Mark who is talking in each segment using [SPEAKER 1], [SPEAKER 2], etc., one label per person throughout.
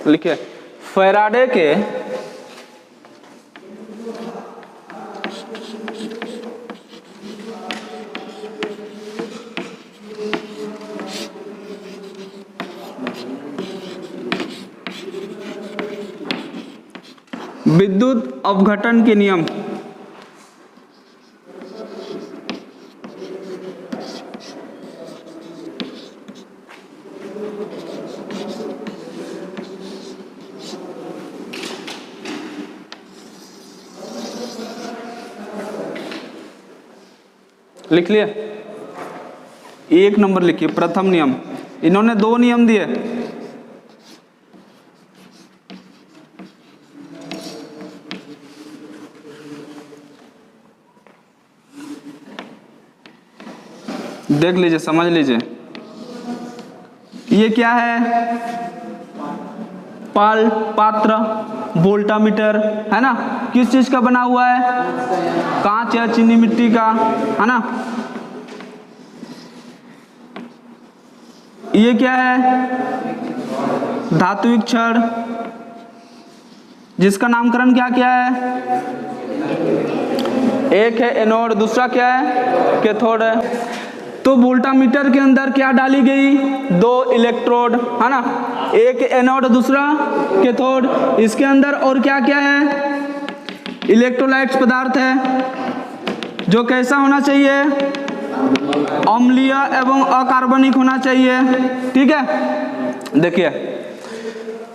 [SPEAKER 1] लिखिए फैराडे के विद्युत अपघटन के नियम। लिख लिए, एक नंबर लिखिए प्रथम नियम। इन्होंने दो नियम दिए, देख लीजिए, समझ लीजिए। ये क्या है? पात्र, वोल्टामीटर है ना, किस चीज का बना हुआ है? कांच या चीनी मिट्टी का, है ना। ये क्या है? धात्विक छड़, जिसका नामकरण क्या क्या है? एक है एनोड, दूसरा क्या है? कैथोड है। तो वोल्टामीटर के अंदर क्या डाली गई? दो इलेक्ट्रोड, है ना, एक एनोड दूसरा कैथोड। इसके अंदर और क्या क्या है? इलेक्ट्रोलाइट्स पदार्थ है, जो कैसा होना चाहिए? अम्लीय एवं अकार्बनिक होना चाहिए। ठीक है, देखिए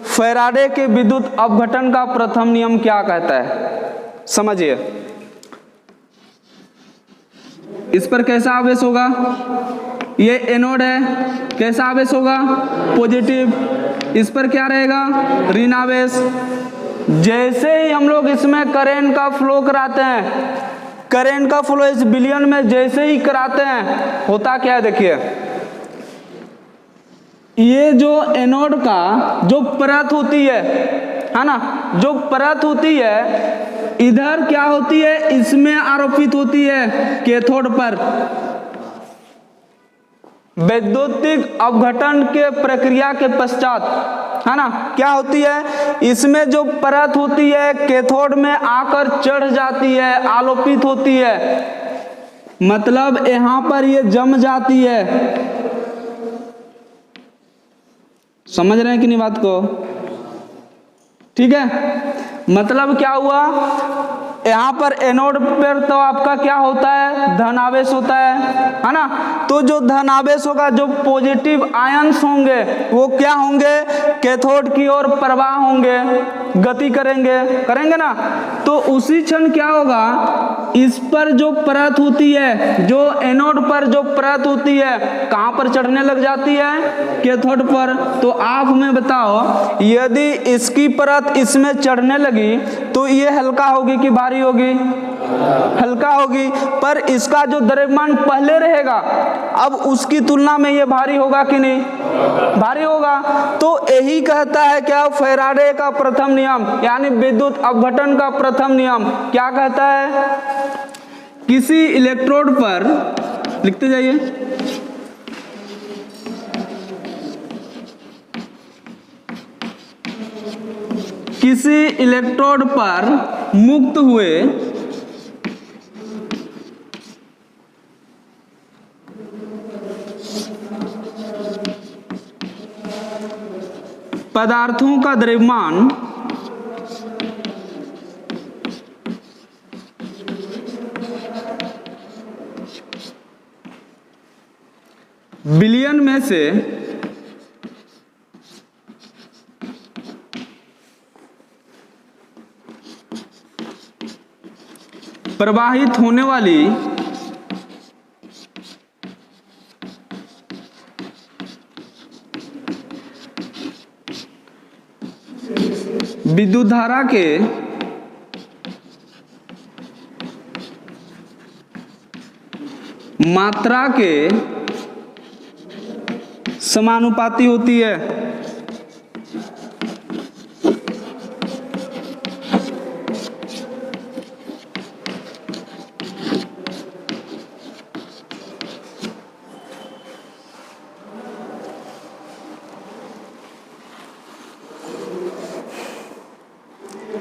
[SPEAKER 1] फैराडे के विद्युत अपघटन का प्रथम नियम क्या कहता है, समझिए। इस पर कैसा आवेश होगा? ये एनोड है, कैसा आवेश होगा? पॉजिटिव। इस पर क्या रहेगा? ऋण आवेश। जैसे ही हम लोग इसमें करंट का फ्लो कराते हैं, करंट का फ्लो इस विलयन में जैसे ही कराते हैं, होता क्या है? देखिए, ये जो एनोड का जो परत होती है ना, जो परत होती है इधर क्या होती है? इसमें आरोपित होती है कैथोड पर। वैद्युतिक अपघटन के प्रक्रिया के पश्चात, है ना, क्या होती है? इसमें जो परत होती है कैथोड में आकर चढ़ जाती है, आलोपित होती है, मतलब यहां पर ये जम जाती है। समझ रहे हैं कि नहीं बात को? ठीक है, मतलब क्या हुआ? यहाँ पर एनोड पर तो आपका क्या होता है? धन आवेश होता है ना। तो जो धन आवेश होगा, जो पॉजिटिव आयंस होंगे वो क्या होंगे? कैथोड की ओर प्रवाह होंगे, गति करेंगे ना। तो उसी क्षण क्या होगा? इस पर जो परत होती है, जो एनोड पर जो परत होती है, कहां पर चढ़ने लग जाती है? कैथोड पर। तो आप हमें बताओ, यदि इसकी परत इसमें चढ़ने लगी तो ये हल्का होगी कि भारी होगी? हल्का होगी। पर इसका जो द्रव्यमान पहले रहेगा, अब उसकी तुलना में ये भारी होगा कि नहीं? भारी होगा। तो यही कहता है क्या? फैराडे का प्रथम नियम, यानी विद्युत अपघटन का प्रथम नियम क्या कहता है? किसी इलेक्ट्रोड पर, लिखते जाइए, किसी इलेक्ट्रोड पर मुक्त हुए पदार्थों का द्रव्यमान विलयन में से प्रवाहित होने वाली विद्युत धारा के मात्रा के समानुपाती होती है।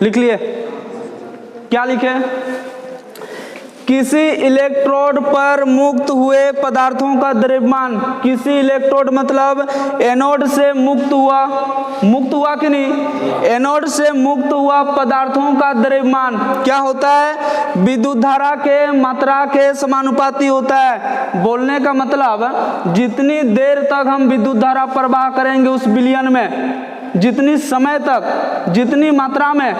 [SPEAKER 1] लिख लिए, क्या लिखे? किसी इलेक्ट्रोड पर मुक्त हुए पदार्थों का द्रव्यमान, किसी इलेक्ट्रोड मतलब एनोड से मुक्त हुआ कि नहीं, एनोड से मुक्त हुआ पदार्थों का द्रव्यमान क्या होता है? विद्युत धारा के मात्रा के समानुपाती होता है। बोलने का मतलब जितनी देर तक हम विद्युत धारा प्रवाह करेंगे उस विलयन में, जितनी समय तक, जितनी मात्रा में,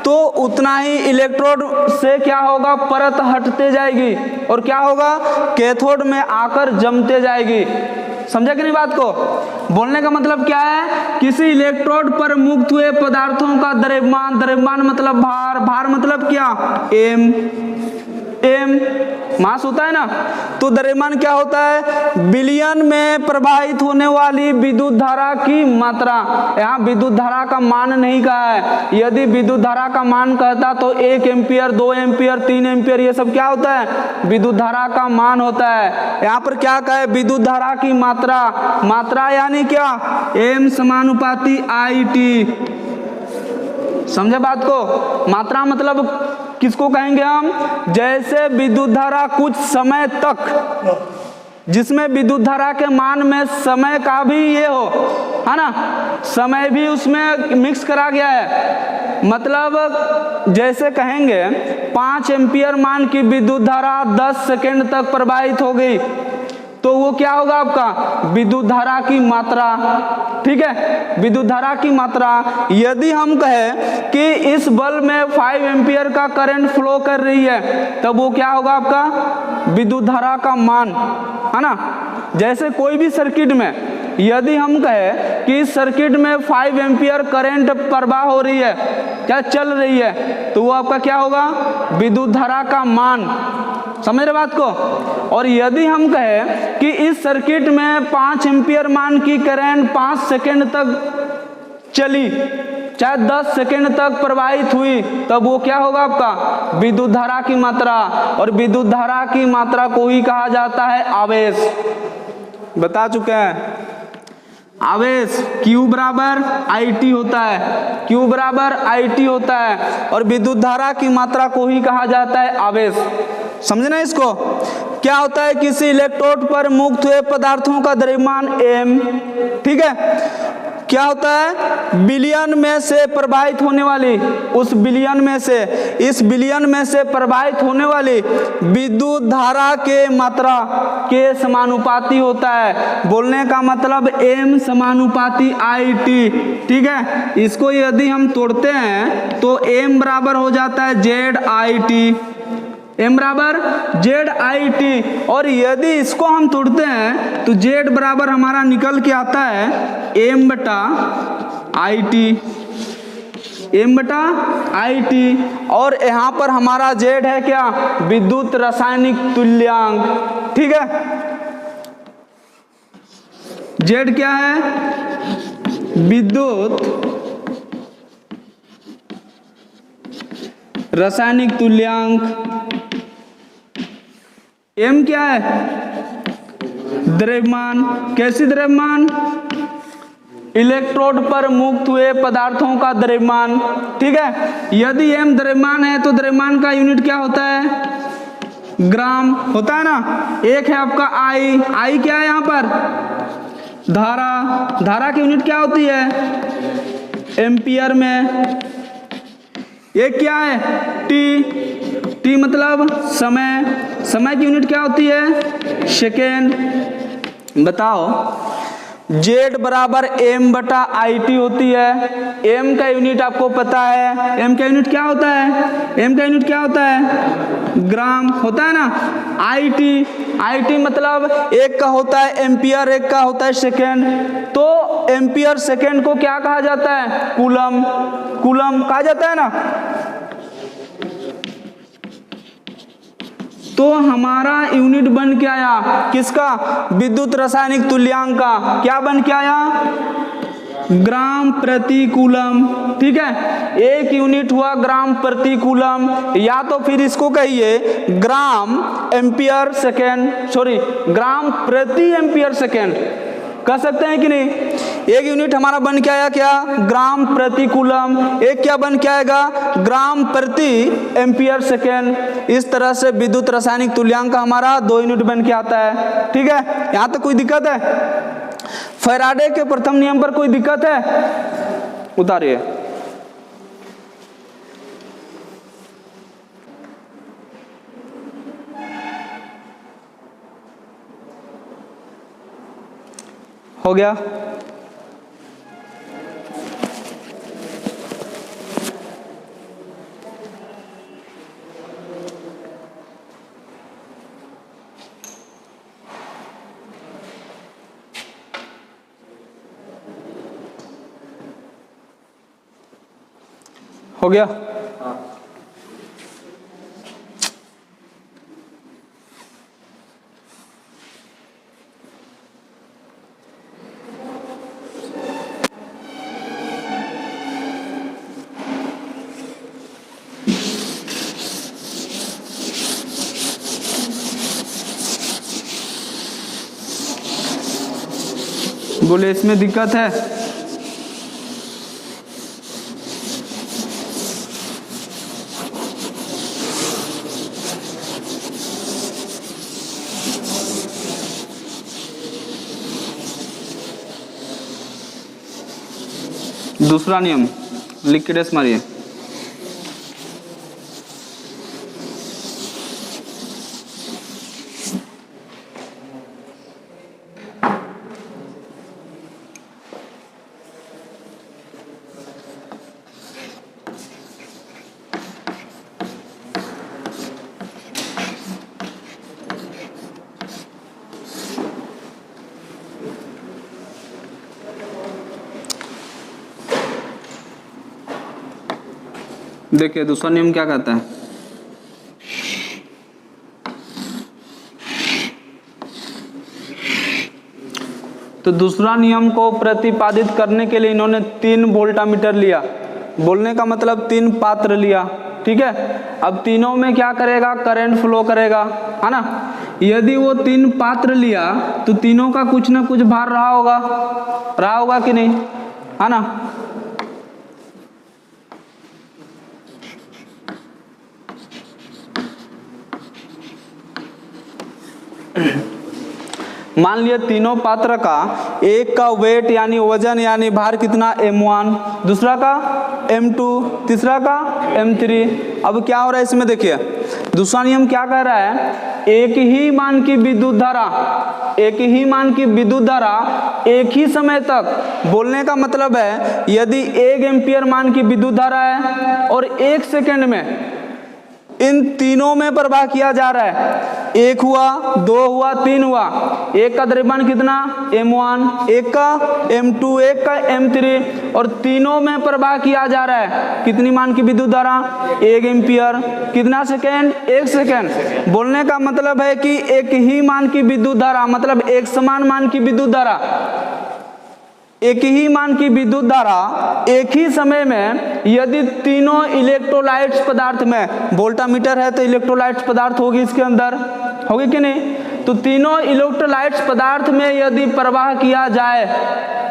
[SPEAKER 1] तो उतना ही इलेक्ट्रोड से क्या होगा? परत हटते जाएगी और क्या होगा? कैथोड में आकर जमते जाएगी। समझे कि नहीं बात को? बोलने का मतलब क्या है? किसी इलेक्ट्रोड पर मुक्त हुए पदार्थों का द्रव्यमान, द्रव्यमान मतलब भार, भार मतलब क्या? एम, एम मास होता है ना। तो द्रव्यमान क्या होता है? विलयन में प्रवाहित होने वाली विद्युत धारा की मात्रा। यहाँ विद्युत धारा का मान नहीं कहा है। यदि विद्युत धारा का मान कहता तो 1 एम्पियर, 2 एम्पियर, 3 एम्पियर, ये सब क्या होता है? विद्युत धारा का मान होता है। यहाँ पर क्या कहा है? विद्युत धारा की मात्रा, मात्रा यानी क्या? एम समानुपाती आई टी। समझे बात को? मात्रा मतलब किसको कहेंगे हम? जैसे विद्युत धारा कुछ समय तक, जिसमें विद्युत धारा के मान में समय का भी ये हो, है ना, समय भी उसमें मिक्स करा गया है। मतलब जैसे कहेंगे 5 एम्पियर मान की विद्युत धारा 10 सेकेंड तक प्रवाहित हो गई, तो वो क्या होगा आपका? विद्युत धारा की मात्रा। ठीक है, विद्युत धारा की मात्रा। यदि हम कहें कि इस बल्ब में 5 एम्पियर का करंट फ्लो कर रही है, तब वो क्या होगा आपका? विद्युत धारा का मान, है ना। जैसे कोई भी सर्किट में यदि हम कहें कि इस सर्किट में 5 एम्पियर करंट प्रवाह हो रही है, क्या चल रही है, तो वो आपका क्या होगा? विद्युत धारा का मान। समझ रहे बात को? और यदि हम कहें कि इस सर्किट में 5 एम्पियर मान की करंट 5 सेकेंड तक चली, चाहे 10 सेकेंड तक प्रवाहित हुई, तब वो क्या होगा आपका? विद्युत धारा की मात्रा। और विद्युत धारा की मात्रा को ही कहा जाता है आवेश। बता चुके हैं आवेश Q बराबर IT होता है, Q बराबर IT होता है। और विद्युत धारा की मात्रा को ही कहा जाता है आवेश। समझना इसको? क्या होता है? किसी इलेक्ट्रोड पर मुक्त हुए पदार्थों का द्रव्यमान m। ठीक है, क्या होता है? विलयन में से प्रवाहित होने वाली, उस विलयन में से, इस विलयन में से प्रवाहित होने वाली विद्युत धारा के मात्रा के समानुपाती होता है। बोलने का मतलब m समानुपाती IT। ठीक है, इसको यदि हम तोड़ते हैं तो m बराबर हो जाता है ZIT, m बराबर ZIT। और यदि इसको हम तोड़ते हैं तो Z बराबर हमारा निकल के आता है m बटा IT, m बटा IT। और यहाँ पर हमारा Z है क्या? विद्युत रासायनिक तुल्यांक। ठीक है, Z क्या है? विद्युत रासायनिक तुल्यांक। M क्या है? द्रव्यमान। कैसी द्रव्यमान? इलेक्ट्रोड पर मुक्त हुए पदार्थों का द्रव्यमान। ठीक है, यदि m द्रव्यमान है तो द्रव्यमान का यूनिट क्या होता है? ग्राम होता है ना। एक है आपका I क्या है यहाँ पर? धारा। धारा की यूनिट क्या होती है? एम्पियर में। एक क्या है? T मतलब समय। समय की यूनिट क्या होती है? सेकेंड। बताओ, Z बराबर m बटा IT होती है। m का यूनिट आपको पता है, m का यूनिट क्या होता है? m का यूनिट क्या होता है? ग्राम होता है ना। IT मतलब एक का होता है एम्पियर, एक का होता है सेकेंड। तो एम्पियर सेकेंड को क्या कहा जाता है? कूलम। कूलम कहा जाता है ना। तो हमारा यूनिट बन के आया किसका? विद्युत रासायनिक तुल्यांक का। क्या बन के आया? ग्राम प्रति कूलम। ठीक है, एक यूनिट हुआ ग्राम प्रति कूलम, या तो फिर इसको कहिए ग्राम एम्पियर सेकेंड, सॉरी ग्राम प्रति एम्पियर सेकेंड कह सकते हैं कि नहीं। एक यूनिट हमारा बन के आया क्या, ग्राम प्रति कूलम, एक क्या बन के आएगा, ग्राम प्रति एम्पियर सेकेंड। इस तरह से विद्युत रासायनिक तुल्यांक का हमारा 2 यूनिट बन के आता है। ठीक है, यहां तक कोई दिक्कत है? फैराडे के प्रथम नियम पर कोई दिक्कत है? उतारिए। हो गया? हो गया? बोले इसमें दिक्कत है? दूसरा नियम लिख के डेस मारिए। देखिए दूसरा नियम क्या कहता है, तो दूसरा नियम को प्रतिपादित करने के लिए इन्होंने 3 वोल्टामीटर लिया। बोलने का मतलब 3 पात्र लिया। ठीक है, अब तीनों में क्या करेगा, करंट फ्लो करेगा, है ना। यदि वो 3 पात्र लिया तो तीनों का कुछ ना कुछ भार रहा होगा कि नहीं, है ना। मान लिया तीनों पात्र का एक का वेट यानी वजन यानी भार कितना, m1, दूसरा का m2, तीसरा का m3। अब क्या हो रहा है इसमें, देखिए दूसरा नियम क्या कह रहा है, एक ही मान की विद्युत धारा एक ही समय तक, बोलने का मतलब है यदि 1 एम्पियर मान की विद्युत धारा है और 1 सेकेंड में इन तीनों में प्रवाह किया जा रहा है, 1 हुआ, 2 हुआ, 3 हुआ, एक का द्रव्यमान कितना, m1, एक का m2, एक का m3, और तीनों में प्रवाह किया जा रहा है कितनी मान की विद्युत धारा, 1 एम्पियर, कितना सेकेंड, 1 सेकेंड। बोलने का मतलब है कि एक ही मान की विद्युत धारा, मतलब एक समान मान की विद्युत धारा, एक ही मान की विद्युत धारा एक ही समय में यदि तीनों इलेक्ट्रोलाइट्स पदार्थ में, वोल्टामीटर है तो इलेक्ट्रोलाइट्स पदार्थ होगी इसके अंदर, होगी कि नहीं, तो तीनों इलेक्ट्रोलाइट्स पदार्थ में यदि प्रवाह किया जाए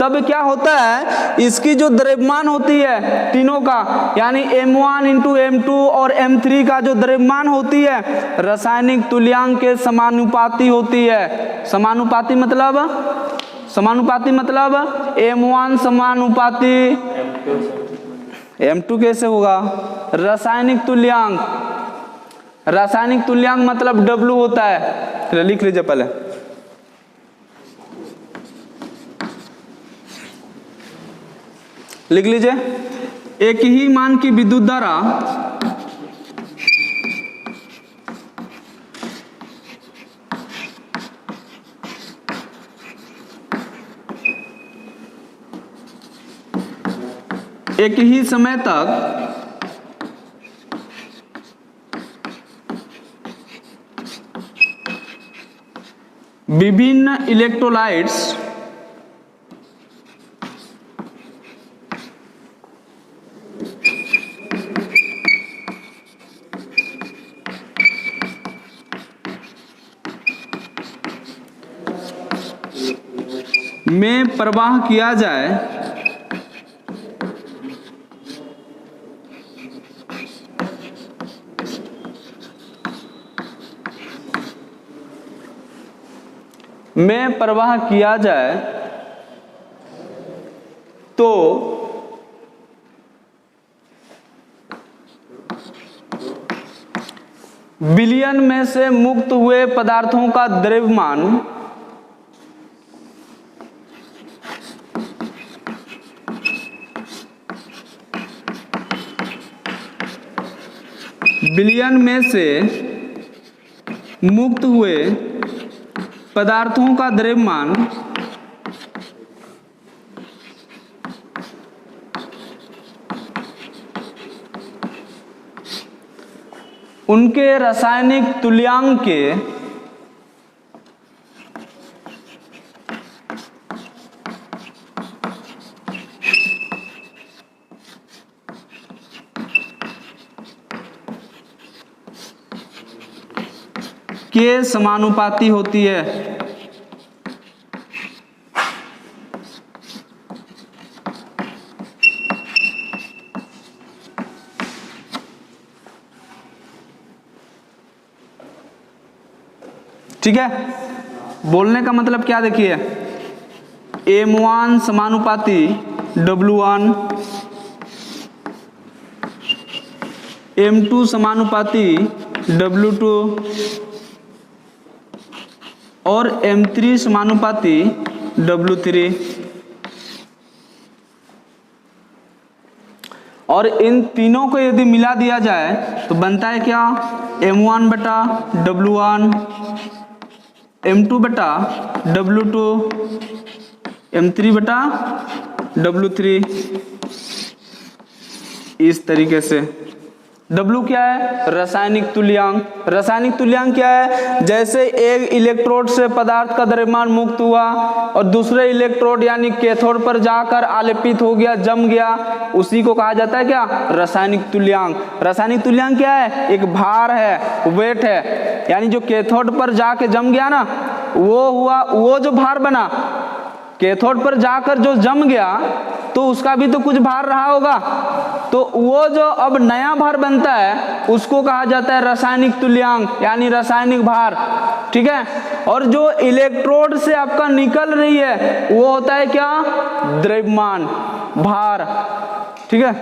[SPEAKER 1] तब क्या होता है, इसकी जो द्रव्यमान होती है तीनों का, यानी m1 इंटू m2 और m3 का जो द्रव्यमान होती है रासायनिक तुल्यांक के समानुपाती होती है। समानुपाती मतलब m1 समानुपाती m2 कैसे होगा, रासायनिक तुल्यांक मतलब W होता है। लिख लीजिए पहले, लिख लीजिए, एक ही मान की विद्युत धारा एक ही समय तक विभिन्न इलेक्ट्रोलाइट्स में प्रवाह किया जाए तो विलयन में से मुक्त हुए पदार्थों का द्रव्यमान विलयन में से मुक्त हुए पदार्थों का द्रव्यमान उनके रासायनिक तुल्यांक के समानुपाती होती है। ठीक है, बोलने का मतलब क्या देखिए, M1 समानुपाती W1, M2 समानुपाती W2 और M3 समानुपाती W3। और इन तीनों को यदि मिला दिया जाए तो बनता है क्या, M1 बटा W1, M2 बटा W2, M3 बटा W3। इस तरीके से W क्या है, रासायनिक तुल्यांक। रासायनिक तुल्यांक क्या है, जैसे एक इलेक्ट्रोड से पदार्थ का द्रव्यमान मुक्त हुआ और दूसरे इलेक्ट्रोड यानी कैथोड पर जाकर आलेपित हो गया, जम गया, उसी को कहा जाता है क्या, रासायनिक तुल्यांक। रासायनिक तुल्यांक क्या है, एक भार है, वेट है, यानी जो कैथोड पर जाके जम गया ना, वो हुआ, वो जो भार बना कैथोड पर जाकर जो जम गया तो उसका भी तो कुछ भार रहा होगा, तो वो जो अब नया भार बनता है उसको कहा जाता है रासायनिक तुल्यांक यानी रासायनिक भार। ठीक है, और जो इलेक्ट्रोड से आपका निकल रही है वो होता है क्या, द्रव्यमान, भार। ठीक है,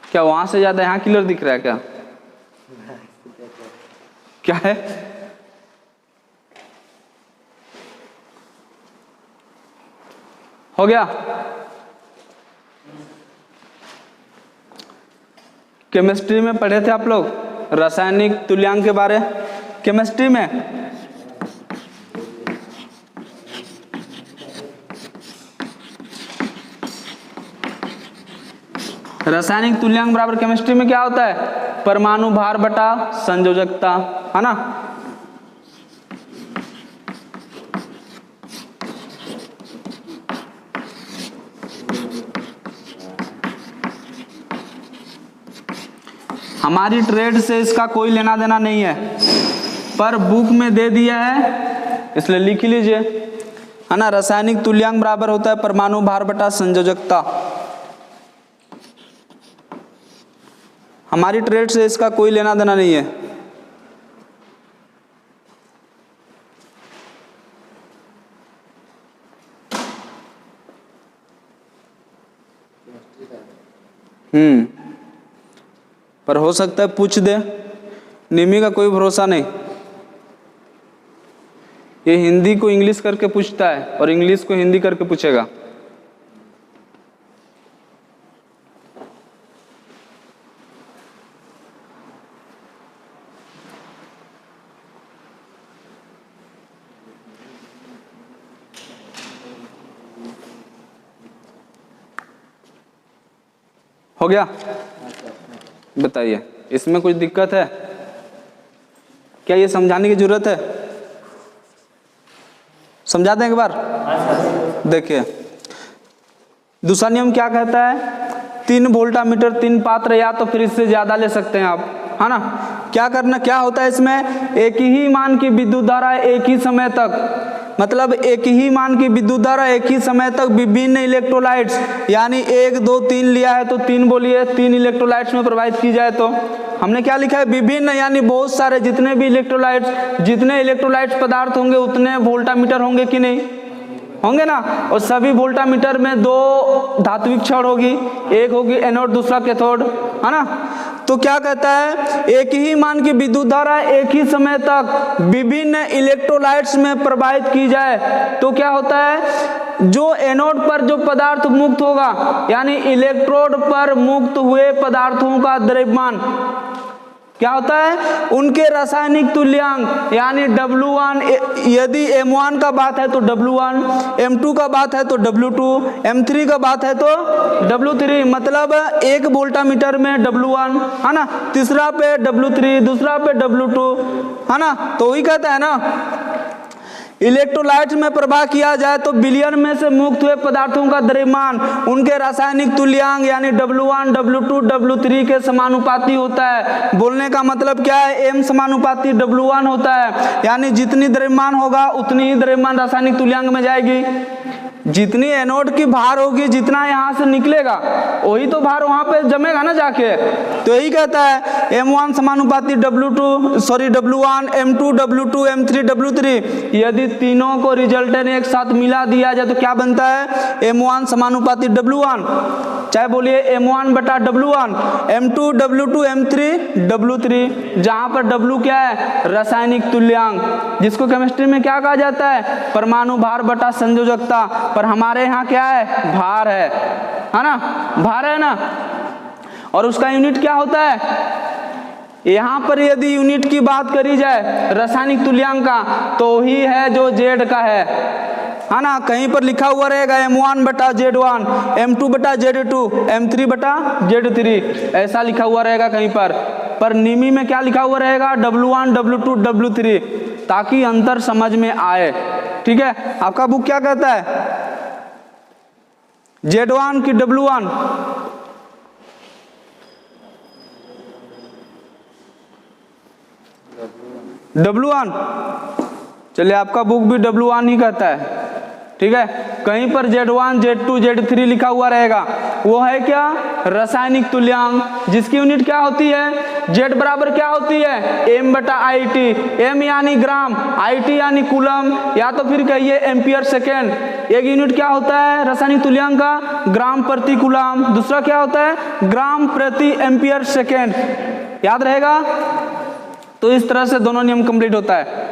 [SPEAKER 1] क्या वहां से ज्यादा यहाँ क्लियर दिख रहा है क्या, क्या है, हो गया। केमिस्ट्री में पढ़े थे आप लोग रासायनिक तुल्यांक के बारे, केमिस्ट्री में रासायनिक तुल्यांक बराबर केमिस्ट्री में क्या होता है, परमाणु भार बटा संयोजकता, है ना। हमारी ट्रेड से इसका कोई लेना देना नहीं है, पर बुक में दे दिया है इसलिए लिख लीजिए, है ना। रासायनिक तुल्यांक बराबर होता है परमाणु भार बटा संयोजकता। हमारी ट्रेड से इसका कोई लेना देना नहीं है। पर हो सकता है पूछ दे, निमी का कोई भरोसा नहीं। ये हिंदी को इंग्लिश करके पूछता है और इंग्लिश को हिंदी करके पूछेगा। हो गया, बताइए। इसमें कुछ दिक्कत है क्या? ये समझाने की जरूरत है? समझा दें एक बार। देखिए दूसरा नियम क्या कहता है, 3 वोल्टामीटर 3 पात्र या तो फिर इससे ज्यादा ले सकते हैं आप, है ना। क्या करना, क्या होता है इसमें, एक ही मान की विद्युत धारा एक ही समय तक, मतलब एक ही मान की विद्युत धारा एक ही समय तक विभिन्न इलेक्ट्रोलाइट्स, यानी 1 2 3 लिया है तो 3 बोलिए, 3 इलेक्ट्रोलाइट्स में प्रवाहित की जाए तो हमने क्या लिखा है, विभिन्न, यानी बहुत सारे, जितने भी इलेक्ट्रोलाइट्स, जितने इलेक्ट्रोलाइट्स पदार्थ होंगे उतने वोल्टामीटर होंगे कि नहीं होंगे ना। और सभी वोल्टामीटर में 2 धात्विक छड़ होगी, एक होगी एनोड दूसरा कैथोड, है ना। तो क्या कहता है, एक ही मान की विद्युत धारा एक ही समय तक विभिन्न इलेक्ट्रोलाइट्स में प्रवाहित की जाए तो क्या होता है, जो एनोड पर जो पदार्थ मुक्त होगा, यानी इलेक्ट्रोड पर मुक्त हुए पदार्थों का द्रव्यमान क्या होता है, उनके रासायनिक तुल्यांक, यानी W1, यदि M1 का बात है तो W1, M2 का बात है तो W2, M3 का बात है तो W3, मतलब 1 वोल्टामीटर में W1, है ना, तीसरा पे W3, दूसरा पे W2, है ना। तो वही कहता है ना, इलेक्ट्रोलाइट्स में प्रवाह किया जाए तो विलयन में से मुक्त हुए पदार्थों का द्रव्यमान उनके रासायनिक तुल्यांक यानी W1, W2, W3 के समानुपाती होता है। बोलने का मतलब क्या है, M समानुपाती W1 होता है, यानी जितनी द्रव्यमान होगा उतनी ही द्रव्यमान रासायनिक तुल्यांक में जाएगी। जितनी एनोड की भार होगी, जितना यहाँ से निकलेगा वही तो भार वहाँ पे जमेगा ना जाके। तो यही कहता है M1 समानुपाती W1, M2 W2, M3 W3। यदि तीनों को रिजल्टेंट एक साथ मिला दिया जाए तो क्या बनता है, M1 समानुपाती W1, चाहे बोलिए M1 बटा W1, M2 W2, M3 W3, जहाँ पर W क्या है, रासायनिक तुल्यांक, जिसको केमिस्ट्री में क्या कहा जाता है, परमाणु भार बटा संयोजकता, पर हमारे यहाँ क्या है, भार है ना, भार है ना। और उसका यूनिट क्या होता है, यहाँ पर यदि यूनिट की बात करी जाए रासायनिक तुल्यांक का तो ही है जो Z का है ना। कहीं पर लिखा हुआ रहेगा M1 बटा Z1, M2 बटा Z2, M3 बटा Z3, ऐसा लिखा हुआ रहेगा कहीं पर निमी में क्या लिखा हुआ रहेगा, W1, W2, W3, ताकि अंतर समझ में आए। ठीक है, आपका बुक क्या कहता है, Z1 की W1, W1, चलिए आपका बुक भी W1 ही कहता है। ठीक है, कहीं पर Z1, Z2, Z3 लिखा हुआ रहेगा, वो है क्या, रासायनिक तुल्यांक, जिसकी यूनिट क्या होती है, Z बराबर क्या होती है, M बटा IT, M यानी ग्राम, IT यानी कूलम, या तो फिर कहिए एम्पियर सेकेंड। एक यूनिट क्या होता है रासायनिक तुल्यांक का, ग्राम प्रति कूलम, दूसरा क्या होता है, ग्राम प्रति एम्पियर सेकेंड, याद रहेगा। तो इस तरह से दोनों नियम कंप्लीट होता है।